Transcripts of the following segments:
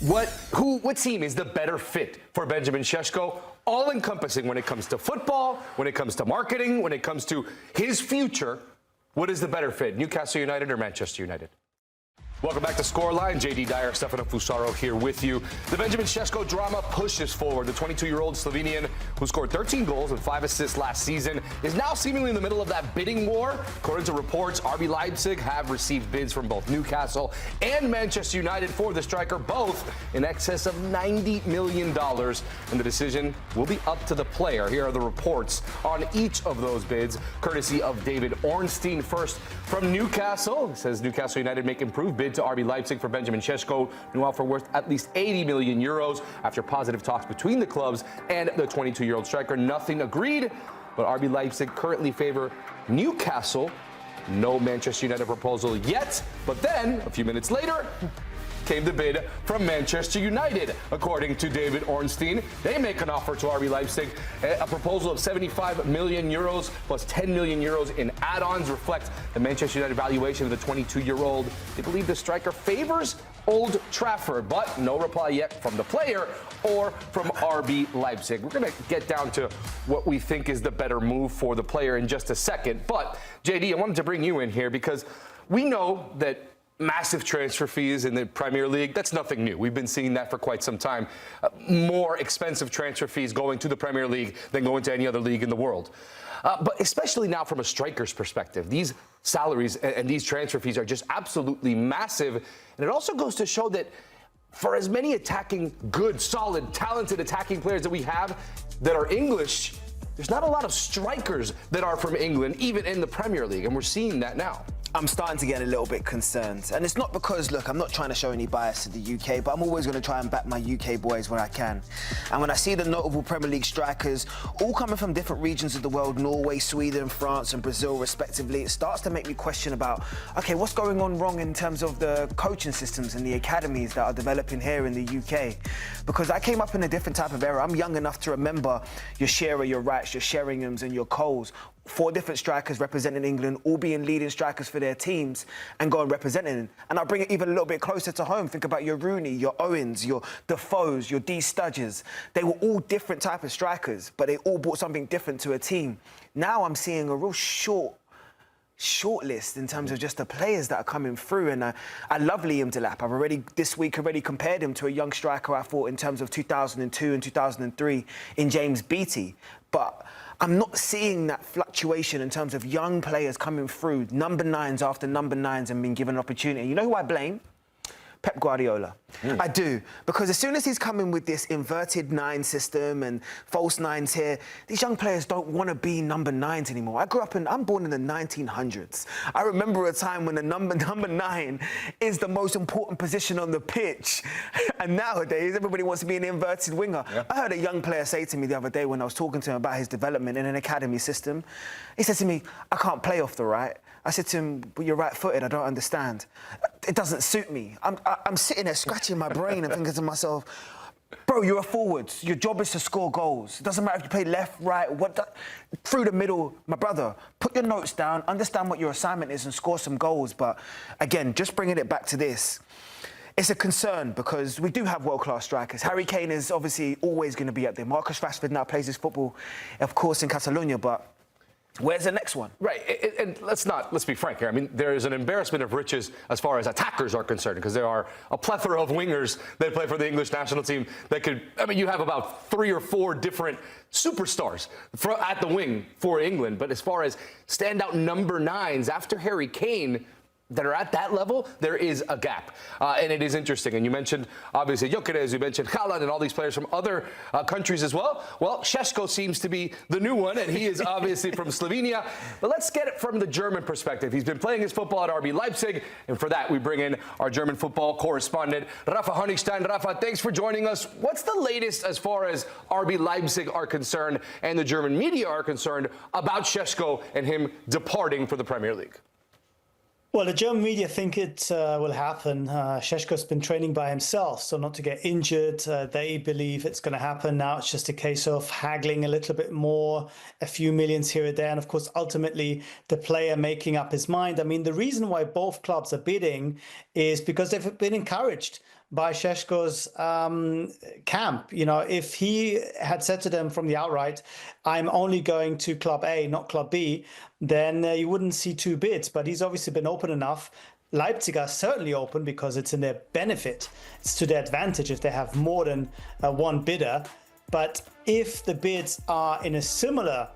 what team is the better fit for Benjamin Šeško? All-encompassing when it comes to football, when it comes to marketing, when it comes to his future. What is the better fit, Newcastle United or Manchester United? Welcome back to Scoreline. JD Dyer, Stefano Fusaro here with you. The Benjamin Šeško drama pushes forward. The 22-year-old Slovenian, who scored 13 goals and 5 assists last season, is now seemingly in the middle of that bidding war. According to reports, RB Leipzig have received bids from both Newcastle and Manchester United for the striker, both in excess of $90 million. And the decision will be up to the player. Here are the reports on each of those bids, courtesy of David Ornstein. First, from Newcastle, it says Newcastle United make improved bid to RB Leipzig for Benjamin Šeško, new offer worth at least 80 million euros. After positive talks between the clubs and the 22-year-old striker, nothing agreed, but RB Leipzig currently favor Newcastle. No Manchester United proposal yet, but then, a few minutes later, came the bid from Manchester United. According to David Ornstein, they make an offer to RB Leipzig. A proposal of 75 million euros plus 10 million euros in add-ons reflect the Manchester United valuation of the 22-year-old. They believe the striker favors Old Trafford, but no reply yet from the player or from RB Leipzig. We're going to get down to what we think is the better move for the player in just a second. But, JD, I wanted to bring you in here because we know that massive transfer fees in the Premier League, that's nothing new. We've been seeing that for quite some time. More expensive transfer fees going to the Premier League than going to any other league in the world. But especially now from a striker's perspective, these salaries and these transfer fees are just absolutely massive. And it also goes to show that for as many attacking, good, solid, talented attacking players that we have that are English, there's not a lot of strikers that are from England, even in the Premier League. And we're seeing that now. I'm starting to get a little bit concerned. And it's not because, look, I'm not trying to show any bias to the UK, but I'm always going to try and back my UK boys where I can. And when I see the notable Premier League strikers, all coming from different regions of the world, Norway, Sweden, France and Brazil respectively, it starts to make me question about, okay, what's going on wrong in terms of the coaching systems and the academies that are developing here in the UK? Because I came up in a different type of era. I'm young enough to remember your Shearer, your Wrights, your Sheringhams and your Coles. 4 different strikers representing England, all being leading strikers for their teams and going representing. And I'll bring it even a little bit closer to home. Think about your Rooney, your Owens, your Defoes, your D. Studges. They were all different type of strikers, but they all brought something different to a team. Now I'm seeing a real short list in terms of just the players that are coming through. And I love Liam Delap. I've this week compared him to a young striker I thought in terms of 2002 and 2003 in James Beattie. But I'm not seeing that fluctuation in terms of young players coming through, number 9s after number 9s and being given an opportunity. You know who I blame? Pep Guardiola. I do. Because as soon as he's coming with this inverted 9 system and false 9s here, these young players don't want to be number 9s anymore. I'm born in the 1900s. I remember a time when the number 9 is the most important position on the pitch. And nowadays, everybody wants to be an inverted winger. Yeah. I heard a young player say to me the other day when I was talking to him about his development in an academy system, he said to me, I can't play off the right. I said to him, but you're right-footed, I don't understand. It doesn't suit me. I'm sitting there scratching my brain and thinking to myself, bro, you're a forward. Your job is to score goals. It doesn't matter if you play left, right, through the middle. My brother, put your notes down, understand what your assignment is and score some goals. But again, just bringing it back to this, it's a concern because we do have world-class strikers. Harry Kane is obviously always going to be up there. Marcus Rashford now plays his football, of course, in Catalonia, but where's the next one? Right, and let's be frank here. I mean, there is an embarrassment of riches as far as attackers are concerned, because there are a plethora of wingers that play for the English national team that could, I mean, you have about 3 or 4 different superstars at the wing for England. But as far as standout number 9s after Harry Kane, that are at that level, there is a gap. And it is interesting. And you mentioned, obviously, Gyökeres, you mentioned Haaland and all these players from other countries as well. Well, Šeško seems to be the new one, and he is obviously from Slovenia. But let's get it from the German perspective. He's been playing his football at RB Leipzig, and for that, we bring in our German football correspondent, Rafa Honigstein. Rafa, thanks for joining us. What's the latest as far as RB Leipzig are concerned and the German media are concerned about Šeško and him departing for the Premier League? Well, the German media think it will happen. Šeško's been training by himself, so not to get injured. They believe it's going to happen. Now it's just a case of haggling a little bit more, a few millions here or there. And of course, ultimately, the player making up his mind. I mean, the reason why both clubs are bidding is because they've been encouraged by Šeško's camp. You know, if he had said to them from the outright, I'm only going to club A, not club B, then you wouldn't see two bids. But he's obviously been open enough. Leipzig are certainly open because it's in their benefit. It's to their advantage if they have more than one bidder. But if the bids are in a similar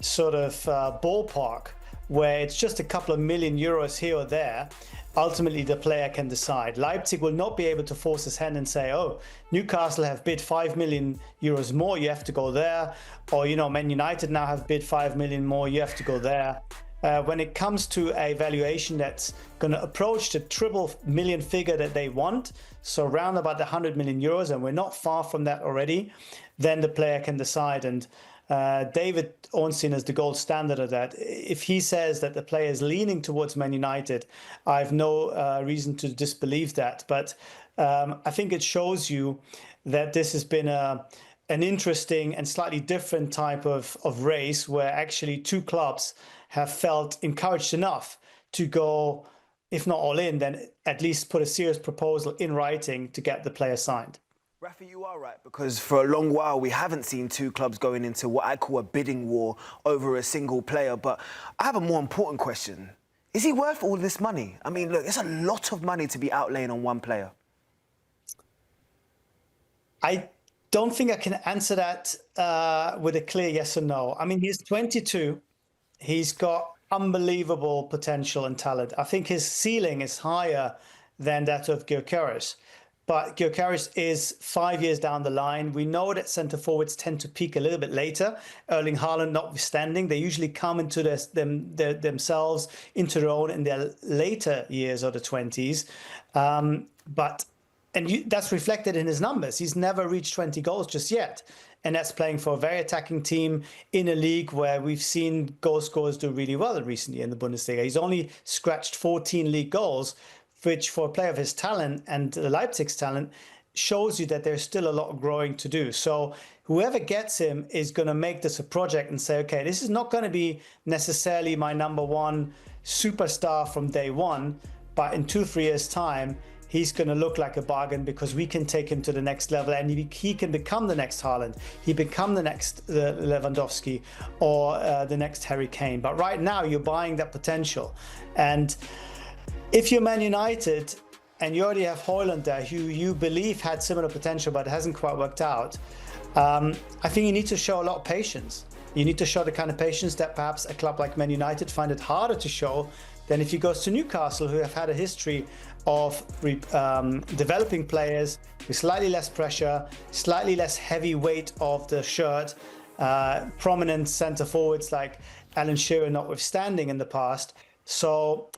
sort of ballpark, where it's just a couple of million euros here or there, ultimately the player can decide. Leipzig will not be able to force his hand and say, oh, Newcastle have bid 5 million euros more, you have to go there. Or, you know, Man United now have bid 5 million more, you have to go there. When it comes to a valuation that's going to approach the triple million figure that they want, so around about the 100 million euros, and we're not far from that already, then the player can decide. And David Ornstein is the gold standard of that. If he says that the player is leaning towards Man United, I have no reason to disbelieve that. But I think it shows you that this has been an interesting and slightly different type of race, where actually two clubs have felt encouraged enough to go, if not all in, then at least put a serious proposal in writing to get the player signed. Rafa, you are right, because for a long while we haven't seen two clubs going into what I call a bidding war over a single player. But I have a more important question. Is he worth all this money? I mean, look, it's a lot of money to be outlaying on one player. I don't think I can answer that with a clear yes or no. I mean, he's 22. He's got unbelievable potential and talent. I think his ceiling is higher than that of Gyökeres. But Gyökeres is 5 years down the line. We know that centre forwards tend to peak a little bit later. Erling Haaland notwithstanding, they usually come into themselves, into their own in their later years of the 20s. That's reflected in his numbers. He's never reached 20 goals just yet. And that's playing for a very attacking team in a league where we've seen goal scorers do really well recently in the Bundesliga. He's only scratched 14 league goals, which for a player of his talent and Leipzig's talent shows you that there's still a lot of growing to do. So whoever gets him is going to make this a project and say, okay, this is not going to be necessarily my number one superstar from day one, but in 2-3 years' time, he's going to look like a bargain because we can take him to the next level, and he can become the next Haaland. He become the next Lewandowski or the next Harry Kane. But right now, you're buying that potential. And if you're Man United and you already have Højlund there, who you believe had similar potential but hasn't quite worked out, I think you need to show a lot of patience. You need to show the kind of patience that perhaps a club like Man United find it harder to show than if he goes to Newcastle, who have had a history of developing players with slightly less pressure, slightly less heavy weight of the shirt, prominent centre forwards like Alan Shearer notwithstanding in the past. So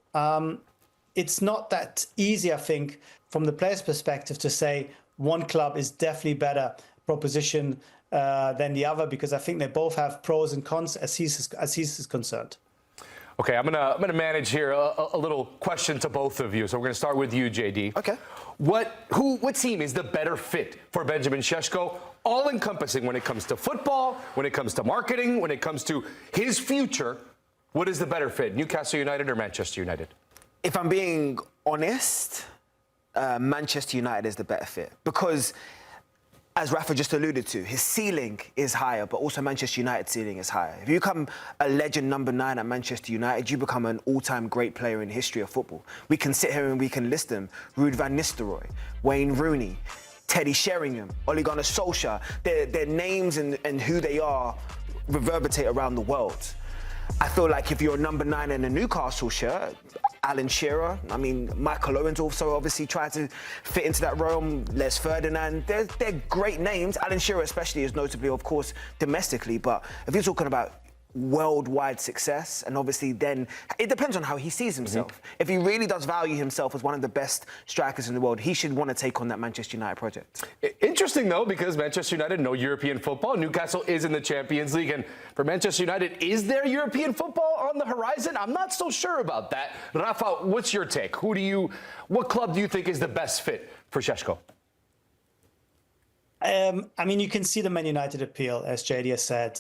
it's not that easy, I think, from the player's perspective to say one club is definitely better proposition than the other, because I think they both have pros and cons as he's concerned. Okay, I'm gonna manage here a little question to both of you. So we're gonna start with you, JD. Okay. What team is the better fit for Benjamin Šeško? All encompassing when it comes to football, when it comes to marketing, when it comes to his future. What is the better fit, Newcastle United or Manchester United? If I'm being honest, Manchester United is the better fit, because as Rafa just alluded to, his ceiling is higher, but also Manchester United's ceiling is higher. If you become a legend number 9 at Manchester United, you become an all-time great player in the history of football. We can sit here and we can list them. Ruud van Nistelrooy, Wayne Rooney, Teddy Sheringham, Ole Gunnar Solskjaer. Their names and who they are reverberate around the world. I feel like if you're a number 9 in a Newcastle shirt, Alan Shearer, I mean, Michael Owen's also obviously tried to fit into that realm, Les Ferdinand, they're great names. Alan Shearer especially is notably, of course, domestically, but if you're talking about worldwide success, and obviously then it depends on how he sees himself. Mm-hmm. If he really does value himself as one of the best strikers in the world, he should want to take on that Manchester United project. Interesting though, because Manchester United, no European football. Newcastle is in the Champions League, and for Manchester United, is there European football on the horizon? I'm not so sure about that. Rafa, what's your take? What club do you think is the best fit for Šeško? I mean, you can see the Man United appeal, as JD has said.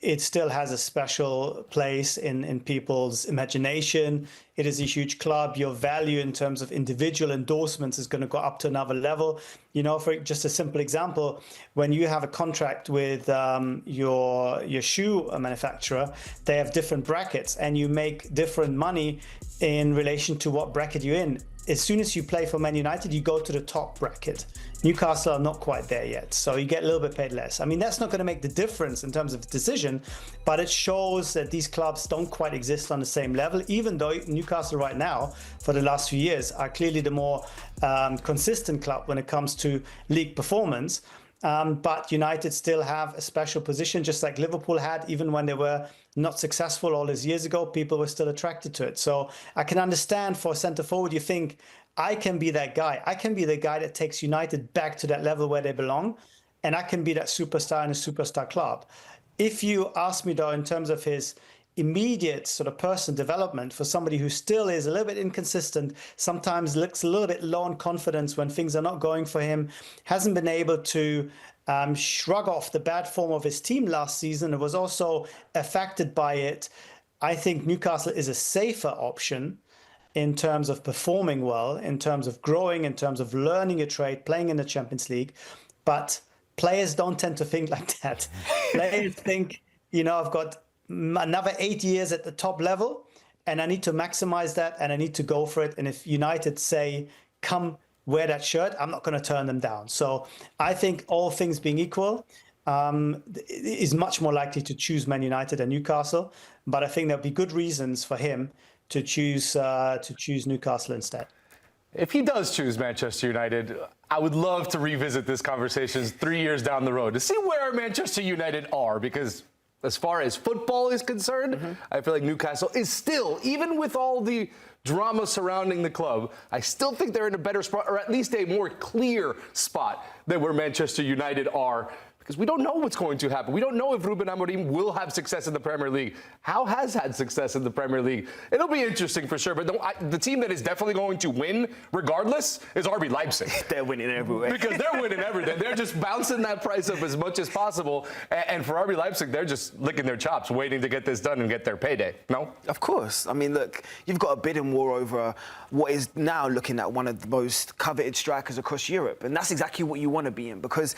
It still has a special place in people's imagination. It is a huge club. Your value in terms of individual endorsements is going to go up to another level. You know, for just a simple example, when you have a contract with your shoe manufacturer, they have different brackets, and you make different money in relation to what bracket you're in. As soon as you play for Man United, you go to the top bracket. Newcastle are not quite there yet, so you get a little bit paid less. I mean, that's not going to make the difference in terms of the decision, but it shows that these clubs don't quite exist on the same level, even though Newcastle right now, for the last few years, are clearly the more consistent club when it comes to league performance. But United still have a special position, just like Liverpool had, even when they were not successful all those years ago, people were still attracted to it. So I can understand for centre forward, you think, I can be that guy. I can be the guy that takes United back to that level where they belong, and I can be that superstar in a superstar club. If you ask me, though, in terms of his immediate sort of personal development, for somebody who still is a little bit inconsistent, sometimes looks a little bit low on confidence when things are not going for him, hasn't been able to shrug off the bad form of his team last season, and was also affected by it. I think Newcastle is a safer option in terms of performing well, in terms of growing, in terms of learning a trade, playing in the Champions League. But players don't tend to think like that. Players think, you know, I've got another 8 years at the top level, and I need to maximize that, and I need to go for it. And if United say, come wear that shirt, I'm not going to turn them down. So I think all things being equal, is much more likely to choose Man United than Newcastle. But I think there'll be good reasons for him to choose Newcastle instead. If he does choose Manchester United, I would love to revisit this conversation 3 years down the road to see where Manchester United are, because as far as football is concerned, I feel like Newcastle is still, even with all the drama surrounding the club, I still think they're in a better spot, or at least a more clear spot than where Manchester United are, because we don't know what's going to happen. We don't know if Ruben Amorim will have success in the Premier League. How has had success in the Premier League? It'll be interesting for sure, but the team that is definitely going to win regardless is RB Leipzig. They're winning everywhere. Because they're winning everything. They're just bouncing that price up as much as possible. And for RB Leipzig, they're just licking their chops, waiting to get this done and get their payday. No? Of course. I mean, look, you've got a bidding war over what is now looking at one of the most coveted strikers across Europe. And that's exactly what you want to be in, because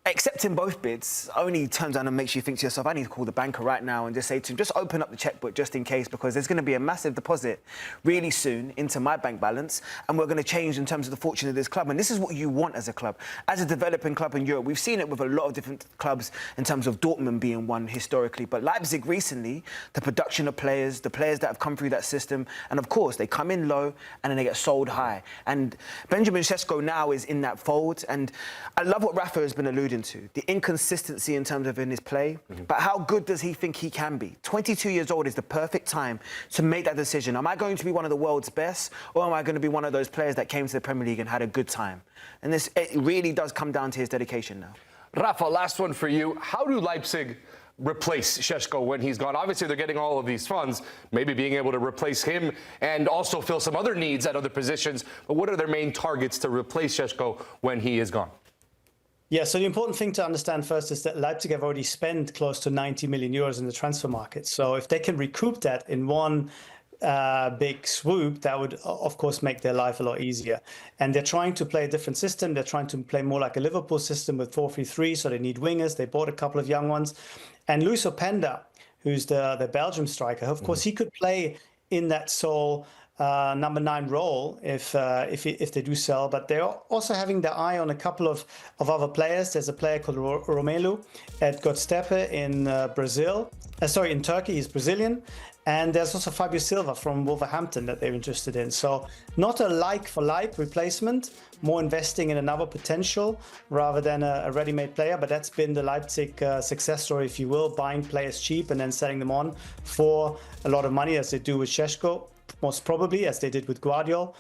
accepting both bids only turns around and makes you think to yourself, I need to call the banker right now and just say to him, just open up the checkbook just in case, because there's going to be a massive deposit really soon into my bank balance, and we're going to change in terms of the fortune of this club. And this is what you want as a club, as a developing club in Europe. We've seen it with a lot of different clubs in terms of Dortmund being one historically, but Leipzig recently, the production of players, the players that have come through that system, and of course, they come in low and then they get sold high. And Benjamin Šeško now is in that fold, and I love what Rafa has been alluding to, the inconsistency in terms of in his play, but how good does he think he can be? 22 years old is the perfect time to make that decision. Am I going to be one of the world's best, or am I going to be one of those players that came to the Premier League and had a good time? And it really does come down to his dedication now. Rafa, last one for you. How do Leipzig replace Šeško when he's gone? Obviously, they're getting all of these funds, maybe being able to replace him and also fill some other needs at other positions. But what are their main targets to replace Šeško when he is gone? Yeah, so the important thing to understand first is that Leipzig have already spent close to 90 million euros in the transfer market. So if they can recoup that in one big swoop, that would, of course, make their life a lot easier. And they're trying to play a different system. They're trying to play more like a Liverpool system with 4-3-3, so they need wingers. They bought a couple of young ones. And Luis Openda, who's the Belgium striker, of course, he could play in that sole number 9 role if they do sell, but they're also having their eye on a couple of other players. There's a player called Romelu at Godstepe in Brazil. In Turkey. He's Brazilian. And there's also Fabio Silva from Wolverhampton that they're interested in. So not a like-for-like replacement, more investing in another potential rather than a ready-made player. But that's been the Leipzig success story, if you will, buying players cheap and then selling them on for a lot of money, as they do with Šeško, most probably, as they did with Guardiola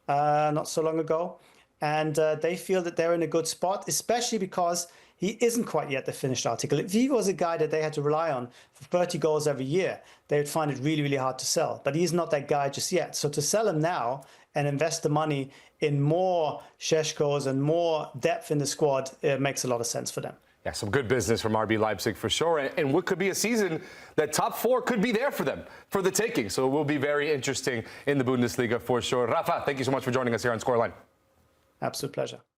not so long ago. And they feel that they're in a good spot, especially because he isn't quite yet the finished article. If he was a guy that they had to rely on for 30 goals every year, they would find it really, really hard to sell. But he's not that guy just yet. So to sell him now and invest the money in more Šeškos and more depth in the squad, it makes a lot of sense for them. Yeah, some good business from RB Leipzig for sure. And what could be a season that top four could be there for them, for the taking. So it will be very interesting in the Bundesliga for sure. Rafa, thank you so much for joining us here on Scoreline. Absolute pleasure.